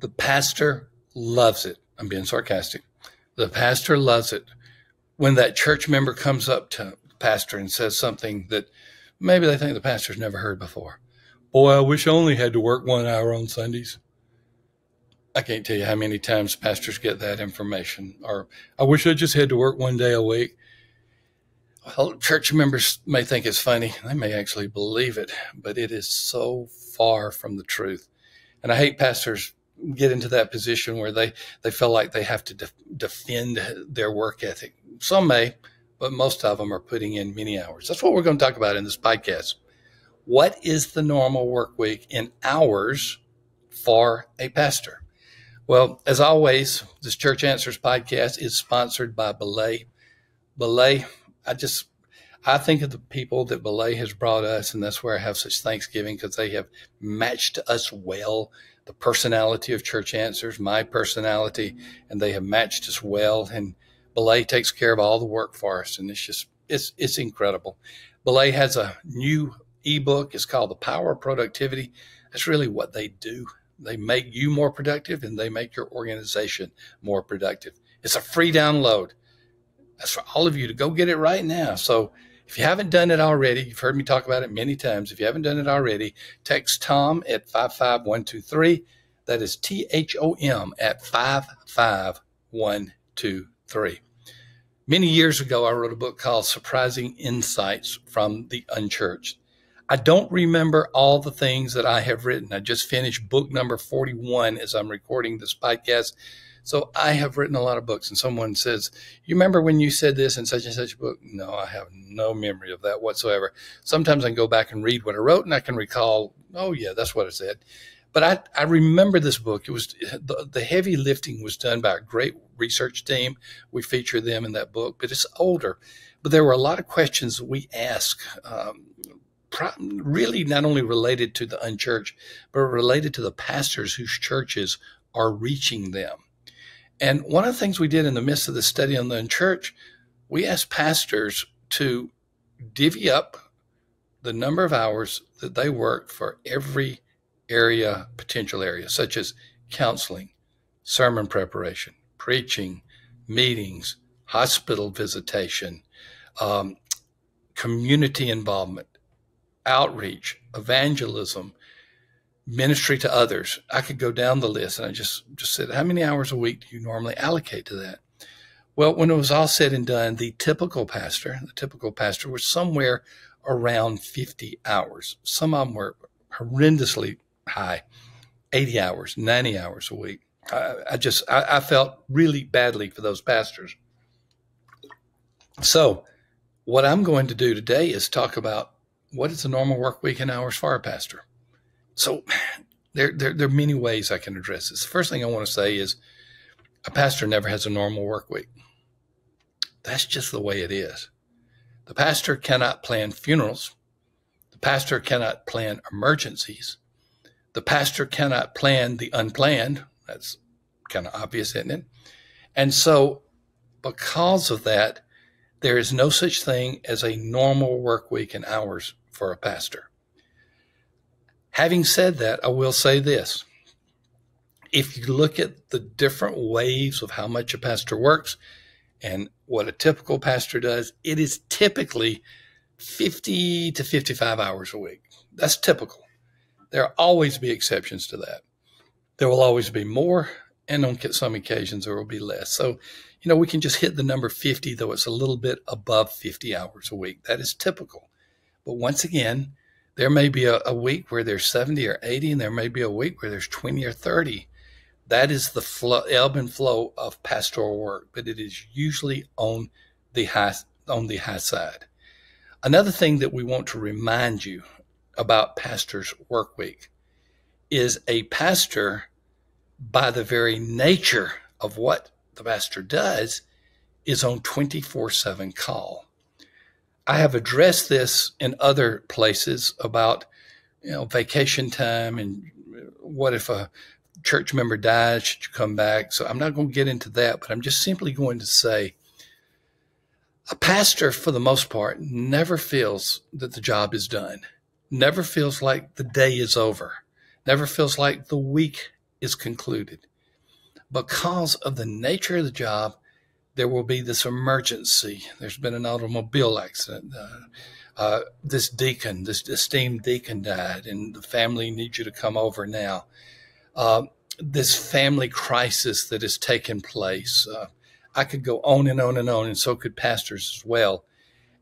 The pastor loves it. I'm being sarcastic. The pastor loves it when that church member comes up to the pastor and says something that maybe they think the pastor's never heard before. Boy, I wish I only had to work 1 hour on Sundays. I can't tell you how many times pastors get that information. Or, I wish I just had to work 1 day a week. Well, church members may think it's funny. They may actually believe it, but it is so far from the truth. And I hate pastors get into that position where they feel like they have to defend their work ethic. Some may, but most of them are putting in many hours. That's what we're going to talk about in this podcast. What is the normal work week in hours for a pastor? Well, as always, this Church Answers podcast is sponsored by Belay. Belay, I think of the people that Belay has brought us, and that's where I have such thanksgiving, because they have matched us well. The personality of Church Answers, my personality, and they have matched us well. And Belay takes care of all the work for us, and it's incredible. Belay has a new eBook. It's called The Power of Productivity. That's really what they do. They make you more productive, and they make your organization more productive. It's a free download. That's for all of you to go get it right now. So if you haven't done it already, you've heard me talk about it many times. If you haven't done it already, text Thom at 55123. That is THOM at 55123. Many years ago, I wrote a book called Surprising Insights from the Unchurched. I don't remember all the things that I have written. I just finished book number 41 as I'm recording this podcast. So I have written a lot of books, and someone says, you remember when you said this in such and such a book? No, I have no memory of that whatsoever. Sometimes I can go back and read what I wrote, and I can recall, oh yeah, that's what I said. But I remember this book. It was the heavy lifting was done by a great research team. We feature them in that book, but it's older. But there were a lot of questions we asked, really not only related to the unchurched, but related to the pastors whose churches are reaching them. And one of the things we did in the midst of the study on the unchurched, we asked pastors to divvy up the number of hours that they work for every potential area, such as counseling, sermon preparation, preaching, meetings, hospital visitation, community involvement, outreach, evangelism, ministry to others. I could go down the list, and I just said, how many hours a week do you normally allocate to that? Well, when it was all said and done, the typical pastor was somewhere around 50 hours. Some of them were horrendously high, 80 hours, 90 hours a week. I felt really badly for those pastors. So what I'm going to do today is talk about what is the normal work week in hours for a pastor. So there are many ways I can address this. The first thing I want to say is a pastor never has a normal work week. That's just the way it is. The pastor cannot plan funerals. The pastor cannot plan emergencies. The pastor cannot plan the unplanned. That's kind of obvious, isn't it? And so because of that, there is no such thing as a normal work week in hours for a pastor. Having said that, I will say this. If you look at the different waves of how much a pastor works and what a typical pastor does, it is typically 50 to 55 hours a week. That's typical. There will always be exceptions to that. There will always be more, and on some occasions there will be less. So, we can just hit the number 50, though it's a little bit above 50 hours a week. That is typical. But once again, there may be a week where there's 70 or 80, and there may be a week where there's 20 or 30. That is the ebb and flow of pastoral work, but it is usually on the high side. Another thing that we want to remind you about pastor's work week is a pastor, by the very nature of what the pastor does, is on 24/7 call. I have addressed this in other places about, vacation time and what if a church member dies, should you come back? So I'm not going to get into that, but I'm just simply going to say a pastor, for the most part, never feels that the job is done, never feels like the day is over, never feels like the week is concluded. Because of the nature of the job, there will be this emergency. There's been an automobile accident. This deacon, this esteemed deacon died, and the family needs you to come over now. This family crisis that has taken place. I could go on and on and on, and so could pastors as well.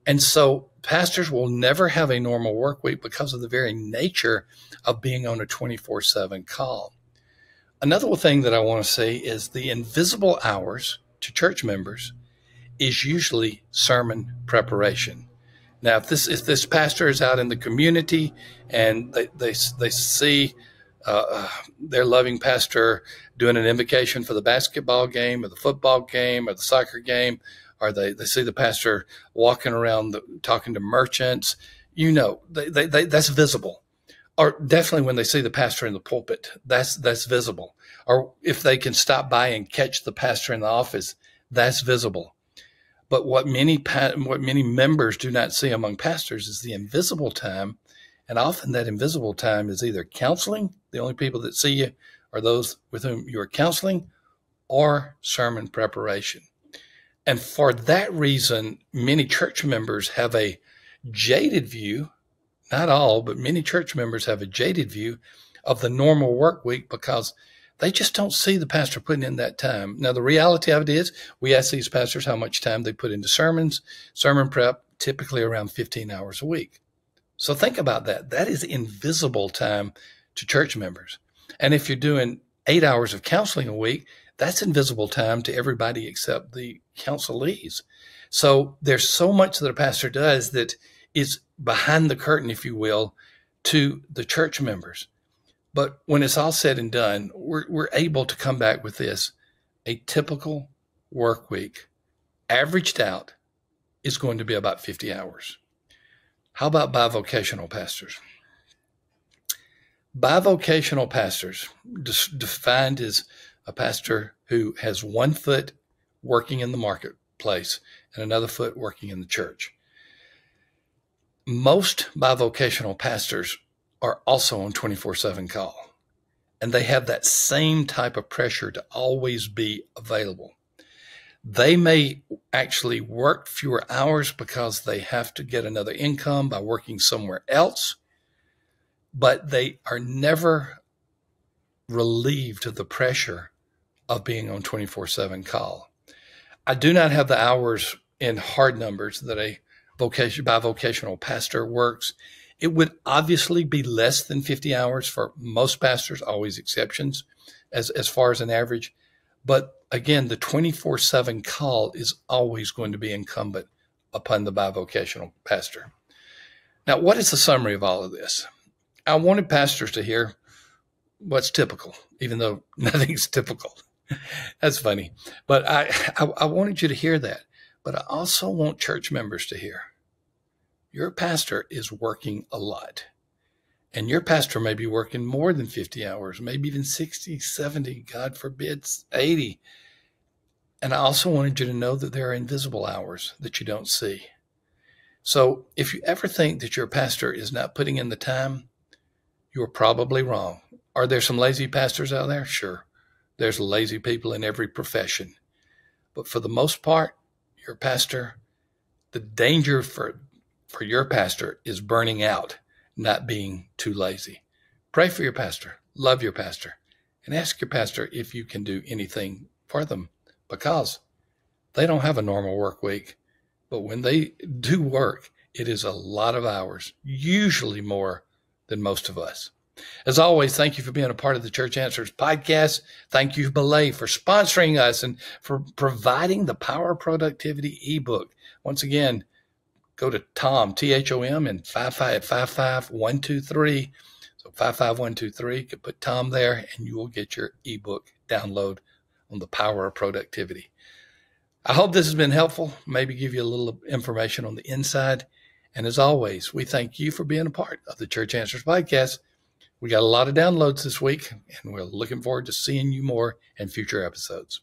And so pastors will never have a normal work week because of the very nature of being on a 24/7 call. Another thing that I want to say is the invisible hours to church members is usually sermon preparation. Now, if this pastor is out in the community and they see their loving pastor doing an invocation for the basketball game or the football game or the soccer game, or they see the pastor walking around talking to merchants, that's visible. Or definitely when they see the pastor in the pulpit, that's visible. Or if they can stop by and catch the pastor in the office, that's visible. But what many members do not see among pastors is the invisible time. And often that invisible time is either counseling, the only people that see you are those with whom you are counseling, or sermon preparation. And for that reason, many church members have a jaded view, not all, but many church members have a jaded view of the normal work week because they just don't see the pastor putting in that time. Now, the reality of it is we ask these pastors how much time they put into sermons, sermon prep, typically around 15 hours a week. So think about that. That is invisible time to church members. And if you're doing 8 hours of counseling a week, that's invisible time to everybody except the counselees. So there's so much that a pastor does that is behind the curtain, if you will, to the church members. But when it's all said and done, we're able to come back with this. A typical work week, averaged out, is going to be about 50 hours. How about bivocational pastors? Bivocational pastors, defined as a pastor who has one foot working in the marketplace and another foot working in the church. Most bivocational pastors are also on 24/7 call, and they have that same type of pressure to always be available. They may actually work fewer hours because they have to get another income by working somewhere else, but they are never relieved of the pressure of being on 24/7 call. I do not have the hours in hard numbers that a bivocational pastor works. It would obviously be less than 50 hours for most pastors, always exceptions as far as an average. But again, the 24/7 call is always going to be incumbent upon the bivocational pastor. Now, what is the summary of all of this? I wanted pastors to hear what's typical, even though nothing's typical. That's funny. But I wanted you to hear that. But I also want church members to hear your pastor is working a lot. And your pastor may be working more than 50 hours, maybe even 60, 70, God forbid, 80. And I also wanted you to know that there are invisible hours that you don't see. So if you ever think that your pastor is not putting in the time, you're probably wrong. Are there some lazy pastors out there? Sure. There's lazy people in every profession. But for the most part, your pastor, the danger for your pastor is burning out, not being too lazy. Pray for your pastor, love your pastor, and ask your pastor if you can do anything for them, because they don't have a normal work week. But when they do work, it is a lot of hours, usually more than most of us. As always, thank you for being a part of the Church Answers podcast. Thank you, Belay, for sponsoring us and for providing the Power of Productivity ebook. Once again, go to Thom, Thom, and 55123. So 55123, you can put Thom there, and you will get your ebook download on the Power of Productivity. I hope this has been helpful, maybe give you a little information on the inside. And as always, we thank you for being a part of the Church Answers podcast. We got a lot of downloads this week, and we're looking forward to seeing you more in future episodes.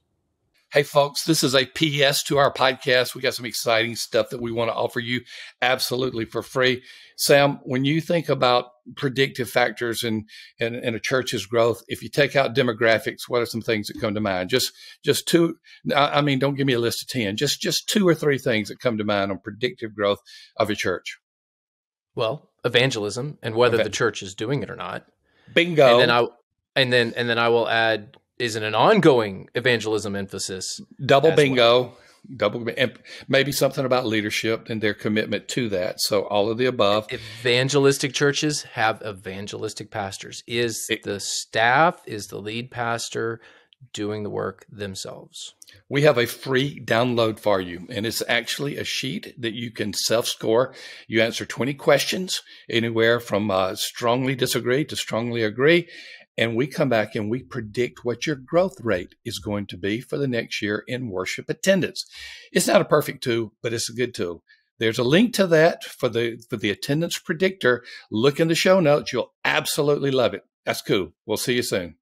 Hey, folks, this is a PS to our podcast. We got some exciting stuff that we want to offer you absolutely for free. Sam, when you think about predictive factors in a church's growth. If you take out demographics, what are some things that come to mind? Just two. I mean, don't give me a list of 10. Just 2 or 3 things that come to mind on predictive growth of a church. Well, evangelism and whether the church is doing it or not. Bingo. And then I will add, is it an ongoing evangelism emphasis? Double bingo. Well? Double, and maybe something about leadership and their commitment to that. So all of the above. Evangelistic churches have evangelistic pastors. Is the staff, is the lead pastor doing the work themselves? We have a free download for you, and it's actually a sheet that you can self-score. You answer 20 questions, anywhere from strongly disagree to strongly agree. And we come back and we predict what your growth rate is going to be for the next year in worship attendance. It's not a perfect tool, but it's a good tool. There's a link to that for the attendance predictor. Look in the show notes. You'll absolutely love it. That's cool. We'll see you soon.